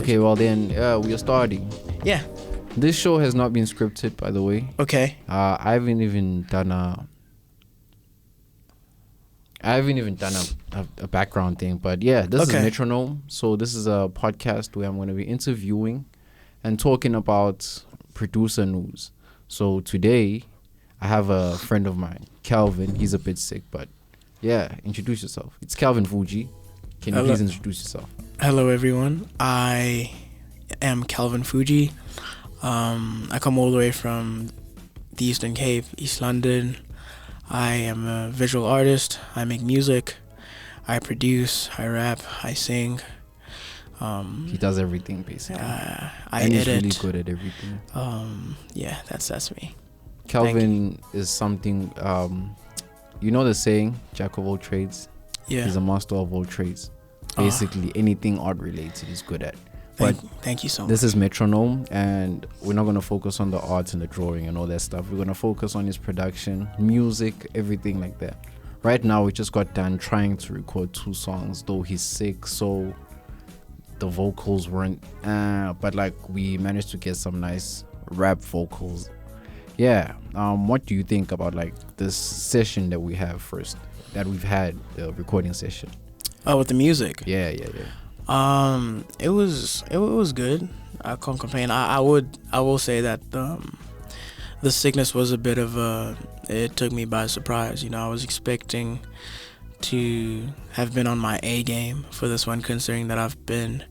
Okay, well then, we are starting. Yeah. This show has not been scripted, by the way. Okay. I haven't even done a background thing, but yeah, this is Metronome. So this is a podcast where I'm going to be interviewing and talking about producer news. So today, I have a friend of mine, Kelvin. He's a bit sick, but yeah, introduce yourself. It's Kelvin Fuji. Can you please introduce yourself? Hello, everyone. I am Kelvin Fuji. I come all the way from the Eastern Cape, East London. I am a visual artist. I make music. I produce. I rap. I sing. He does everything, basically. I and edit. He's really good at everything. Yeah, that's me. Kelvin is something. You know the saying, "Jack of all trades." Yeah. He's a master of all trades. Basically, anything art related, he's good at. Thank you so much. This is Metronome, and we're not going to focus on the art and the drawing and all that stuff. We're going to focus on his production, music, everything like that. Right now, we just got done trying to record 2 songs, though he's sick, so the vocals weren't, but like we managed to get some nice rap vocals. Yeah. What do you think about like this session that we've had, the recording session? Oh, with the music. Yeah. It was good. I can't complain. I will say that the sickness was a bit of it took me by surprise. You know, I was expecting to have been on my A game for this one, considering that I've been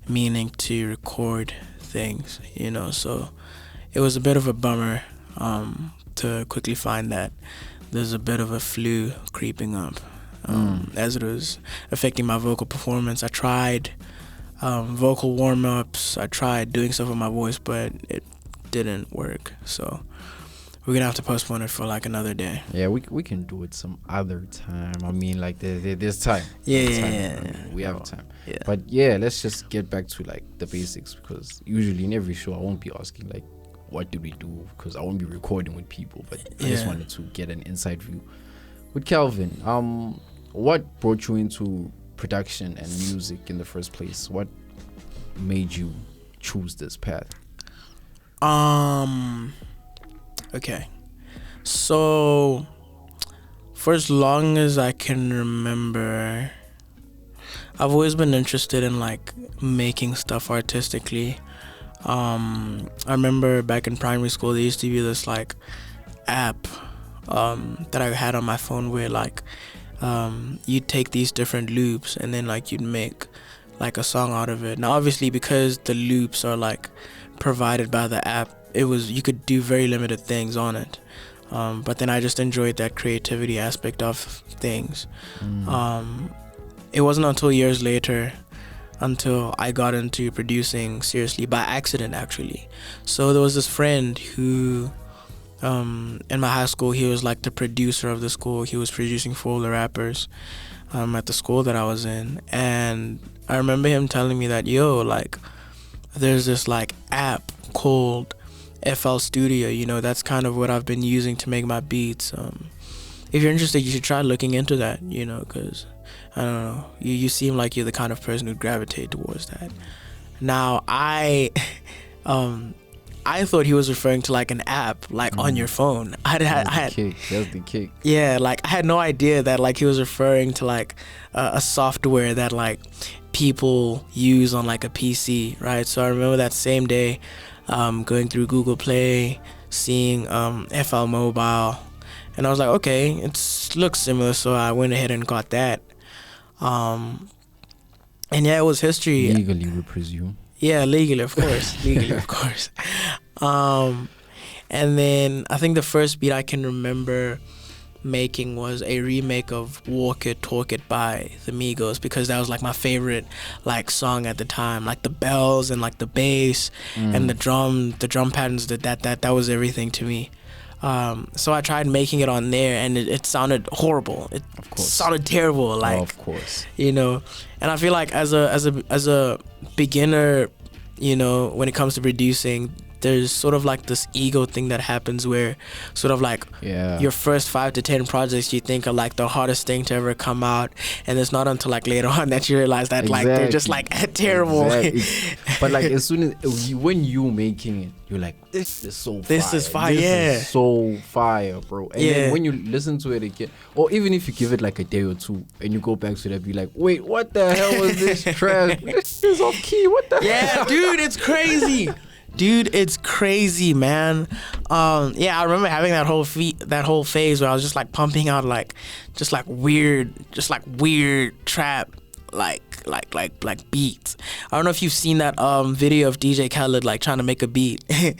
meaning to record things, you know, so it was a bit of a bummer to quickly find that there's a bit of a flu creeping up. As it was affecting my vocal performance. I tried vocal warm-ups. I tried doing stuff with my voice, but it didn't work. So we're gonna have to postpone it for like another day. Yeah, we can do it some other time. I mean, like there's time. Yeah. We have time. Yeah. But yeah, let's just get back to like the basics, because usually in every show I won't be asking like what did we do, because I won't be recording with people. But I just wanted to get an inside view with Kelvin. What brought you into production and music in the first place? What made you choose this path? Okay. So, for as long as I can remember, I've always been interested in like making stuff artistically. I remember back in primary school, there used to be this like app that I had on my phone where like you'd take these different loops and then like you'd make like a song out of it. Now obviously, because the loops are like provided by the app, you could do very limited things on it, but then I just enjoyed that creativity aspect of things. It wasn't until years later until I got into producing seriously, by accident actually. So there was this friend who in my high school, he was like the producer of the school. He was producing for all the rappers at the school that I was in. And I remember him telling me that, like, there's this like app called FL Studio, you know, that's kind of what I've been using to make my beats. If you're interested, you should try looking into that, you know, because I don't know, you seem like you're the kind of person who'd gravitate towards that. Now, I thought he was referring to like an app, like on your phone. That's the kick. Yeah, like I had no idea that like he was referring to like a software that like people use on like a PC, right? So I remember that same day, going through Google Play, seeing FL Mobile, and I was like, okay, it looks similar. So I went ahead and got that. And yeah, it was history. Legally, we presume. Yeah, legally, of course. And then I think the first beat I can remember making was a remake of Walk It, Talk It by the Migos, because that was like my favorite like song at the time. Like the bells and like the bass and the drum patterns, that was everything to me. So I tried making it on there, and it sounded horrible. It sounded terrible, like, of course, you know. And I feel like as a beginner, you know, when it comes to producing, there's sort of like this ego thing that happens where sort of like your first 5 to 10 projects you think are like the hardest thing to ever come out, and it's not until like later on that you realize that like they're just like terrible. But But like as soon as when you making it, you're like, this is so fire. This is fire, This yeah. is so fire, bro. And Yeah. then when you listen to it again, or even if you give it like a day or two and you go back to that, be like, wait, what the hell was this trash? This is off key. What the Yeah, hell? dude, it's crazy. Dude, it's crazy, man. Yeah, I remember having that whole phase where I was just like pumping out like weird trap like beats. I don't know if you've seen that video of DJ Khaled like trying to make a beat. You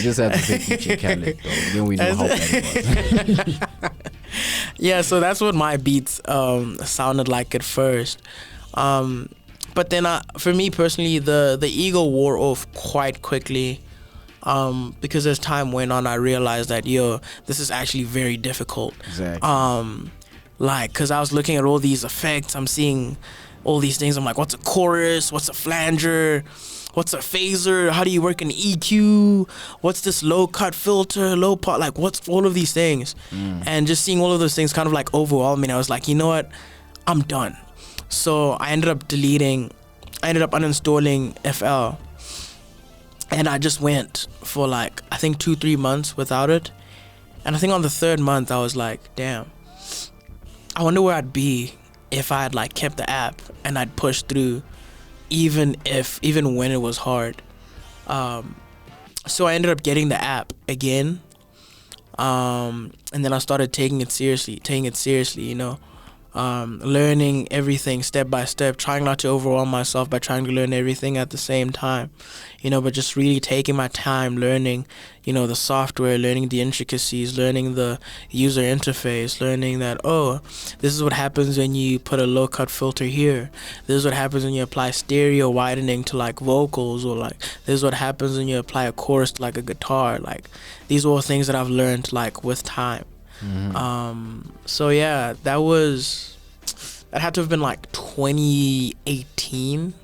just have to say DJ Khaled, though. Then we know how bad it was. Yeah, so that's what my beats sounded like at first. But then for me personally, the ego wore off quite quickly. Because as time went on, I realized that this is actually very difficult. Exactly. Like, cause I was looking at all these effects, I'm seeing all these things. I'm like, what's a chorus? What's a flanger? What's a phaser? How do you work an EQ? What's this low cut filter, low part? Like, what's all of these things? And just seeing all of those things kind of like overwhelmed me. I was like, you know what? I'm done. So I ended up uninstalling FL. And I just went for like, I think 2-3 months without it. And I think on the 3rd month, I was like, damn, I wonder where I'd be if I had like kept the app and I'd pushed through even when it was hard. So I ended up getting the app again. And then I started taking it seriously, you know. Learning everything step by step, trying not to overwhelm myself by trying to learn everything at the same time, you know, but just really taking my time learning, you know, the software, learning the intricacies, learning the user interface, learning that, this is what happens when you put a low cut filter here. This is what happens when you apply stereo widening to like vocals, or like this is what happens when you apply a chorus to like a guitar. Like these are all things that I've learned like with time. So yeah, that had to have been like 2018.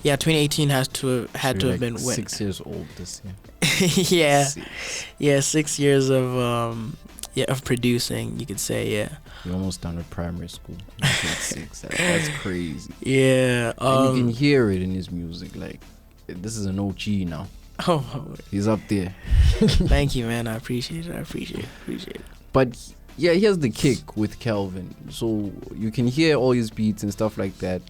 Yeah, 2018 had to have been when 6 years old this year. Yeah. 6. Yeah, 6 years of producing, you could say. Yeah, You're almost done with primary school. 6. That's crazy. Yeah. And you can hear it in his music. Like, this is an OG now. Oh, He's up there. thank you, man. I appreciate it. But yeah, here's the kick with Kelvin. So you can hear all his beats and stuff like that.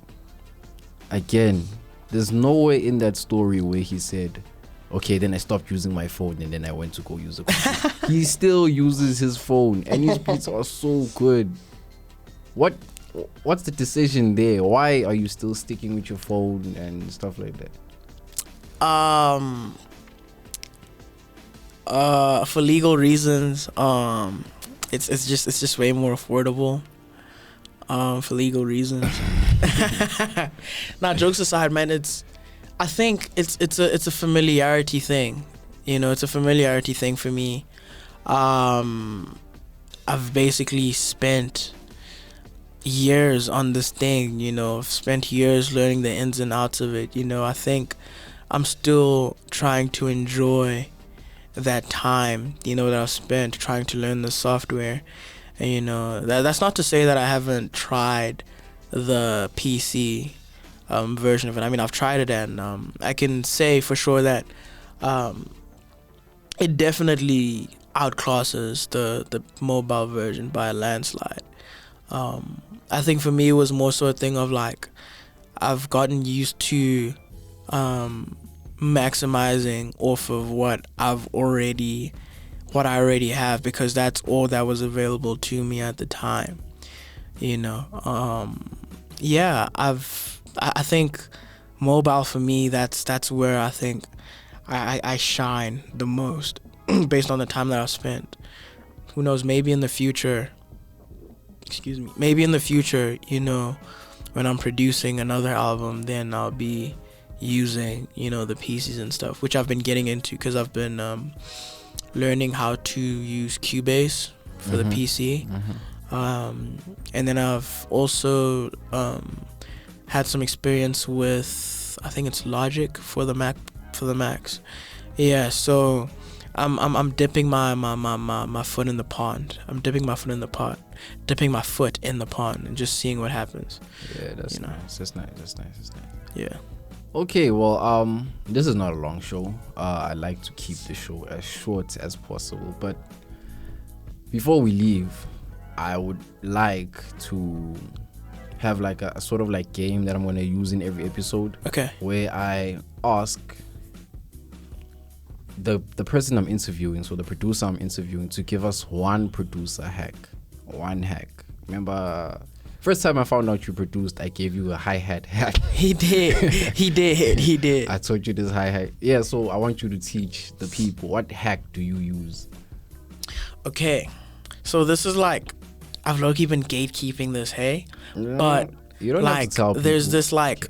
Again, there's nowhere in that story where he said, okay, then I stopped using my phone and then I went to go use a computer. He still uses his phone and his beats are so good. What's the decision there? Why are you still sticking with your phone and stuff like that? For legal reasons, it's just way more affordable. For legal reasons. Nah, jokes aside, man, I think it's a familiarity thing. You know, it's a familiarity thing for me. I've basically spent years on this thing, you know. I've spent years learning the ins and outs of it, you know. I think I'm still trying to enjoy that time, you know, that I've spent trying to learn the software. And, you know, that's not to say that I haven't tried the PC version of it. I mean, I've tried it, and I can say for sure that it definitely outclasses the mobile version by a landslide. I think for me it was more so a thing of like, I've gotten used to maximizing off of what I already have, because that's all that was available to me at the time, you know. Yeah, I think mobile for me, that's where I think I shine the most based on the time that I've spent. Who knows, maybe in the future, you know, when I'm producing another album, then I'll be using, you know, the PCs and stuff, which I've been getting into because I've been learning how to use Cubase for the PC. And then I've also had some experience with, I think it's Logic for the Macs. Yeah, so I'm dipping my foot in the pond. I'm dipping my foot in the pot, dipping my foot in the pond, and just seeing what happens. Yeah, that's nice. That's nice. Yeah. Okay, well, this is not a long show. I like to keep the show as short as possible. But before we leave, I would like to have like a sort of like game that I'm gonna use in every episode. Okay. Where I ask the person I'm interviewing, so the producer I'm interviewing, to give us one producer hack. One hack. Remember, first time I found out you produced, I gave you a hi-hat hack. He did. I taught you this hi-hat. Yeah, so I want you to teach the people, what hack do you use? Okay. So this is like, I've low-key been gatekeeping this, hey? But you don't like, have to tell people. there's this like,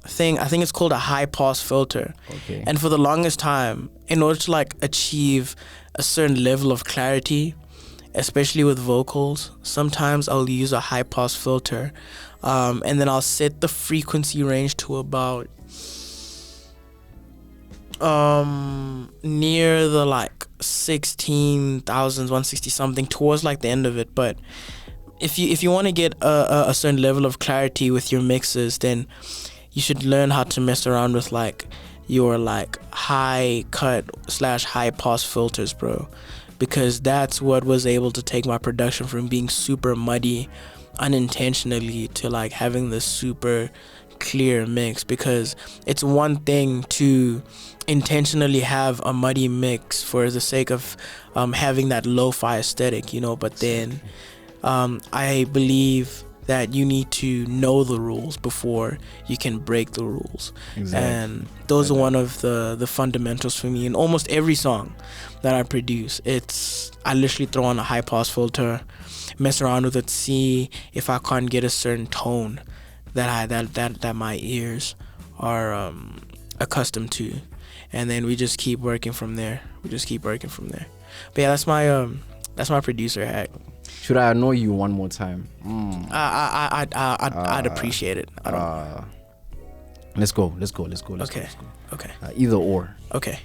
thing, I think it's called a high pass filter. Okay. And for the longest time, in order to like achieve a certain level of clarity, especially with vocals, sometimes I'll use a high pass filter, and then I'll set the frequency range to about near the like 16,000, 160 something, towards like the end of it. But if you want to get a certain level of clarity with your mixes, then you should learn how to mess around with like your like high cut / high pass filters, bro, because that's what was able to take my production from being super muddy unintentionally to like having this super clear mix. Because it's one thing to intentionally have a muddy mix for the sake of having that lo-fi aesthetic, you know, but then I believe that you need to know the rules before you can break the rules. Exactly. And those are one of the fundamentals for me in almost every song that I produce. I literally throw on a high pass filter, mess around with it, see if I can't get a certain tone that my ears are accustomed to, and then we just keep working from there. But yeah, that's my producer hack. Should I annoy you one more time? I'd appreciate it. Let's go. Okay. Either or. Okay.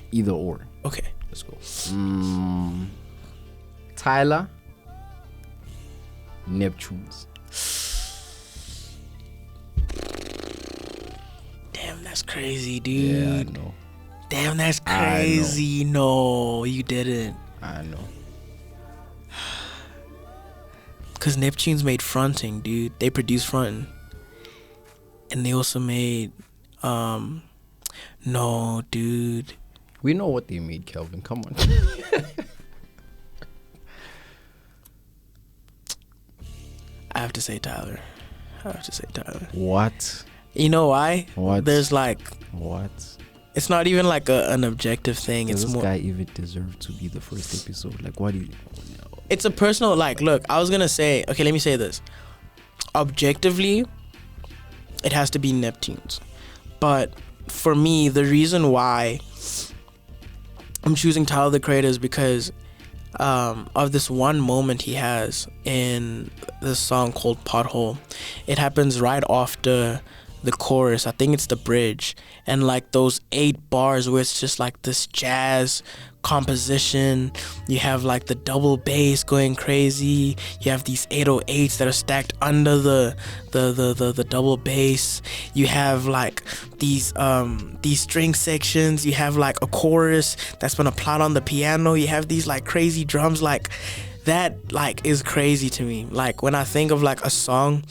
Let's go. Tyler, Neptunes. Damn, that's crazy, dude. Yeah, I know. Damn, that's crazy. No, you didn't. I know. Cause Neptunes made fronting, dude. They produced fronting, and they also made, no, dude. We know what they made, Kelvin. Come on. I have to say Tyler. What? You know why? What? There's like, What? it's not even like an objective thing. Does It's this more. guy even deserve to be the first episode? Like, what do you? It's a personal, like, look, I was gonna say, okay, let me say this. Objectively, it has to be Neptunes. But for me, the reason why I'm choosing Tyler the Creator is because of this one moment he has in this song called Pothole. It happens right after the chorus. I think it's the bridge. And like those 8 bars where it's just like this jazz composition. You have like the double bass going crazy. You have these 808s that are stacked under the double bass. You have like these string sections. You have like a chorus that's been applied on the piano. You have these like crazy drums. Like that like is crazy to me. Like when I think of like a song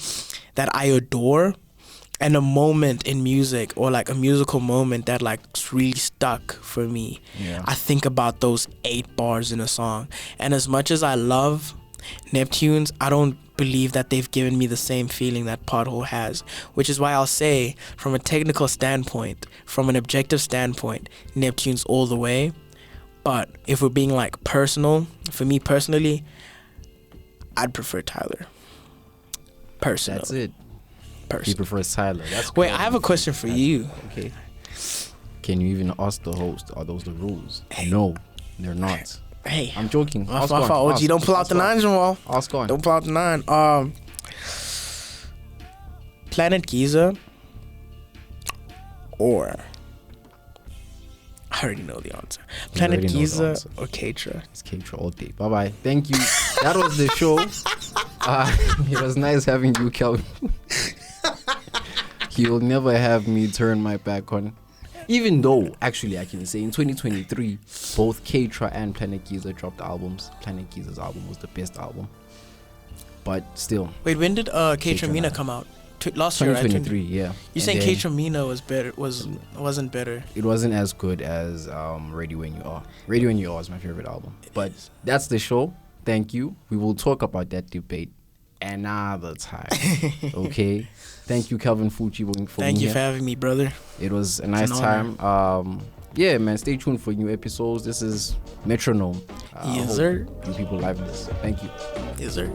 that I adore and a moment in music, or like a musical moment that like really stuck for me, I think about those 8 bars in a song. And as much as I love Neptunes, I don't believe that they've given me the same feeling that Pothole has, which is why I'll say, from a technical standpoint, from an objective standpoint, Neptunes all the way. But if we're being like personal, for me personally, I'd prefer Tyler. Personal. That's it. Person. He prefers Tyler. That's Wait, I have a question for you. Okay. Can you even ask the host? Are those the rules? No, they're not. Hey, I'm joking. my fault. OG, don't pull out the 9, Jamal. Ask on. Don't pull out the 9. Planet Giza or I already know the answer. You Planet already know the Giza answer. or Keitra? It's Keitra all day. Bye bye. Thank you. That was the show. It was nice having you, Kelvin. You'll never have me turn my back on. Even though, actually, I can say in 2023, both Keitra and Planet Giza dropped albums. Planet Giza's album was the best album. But still. Wait, when did Keitra Mina come out? Last year, right? 2023, yeah. You saying Keitra Mina was better? Wasn't better? It wasn't as good as Ready When You Are. Ready When You Are is my favorite album. But that's the show. Thank you. We will talk about that debate another time. Okay. Thank you, Kelvin Fuji, for Thank you for having me, brother. It was a nice time. Yeah, man. Stay tuned for new episodes. This is Metronome. Yes, sir. You people like this. Thank you. Yes, sir.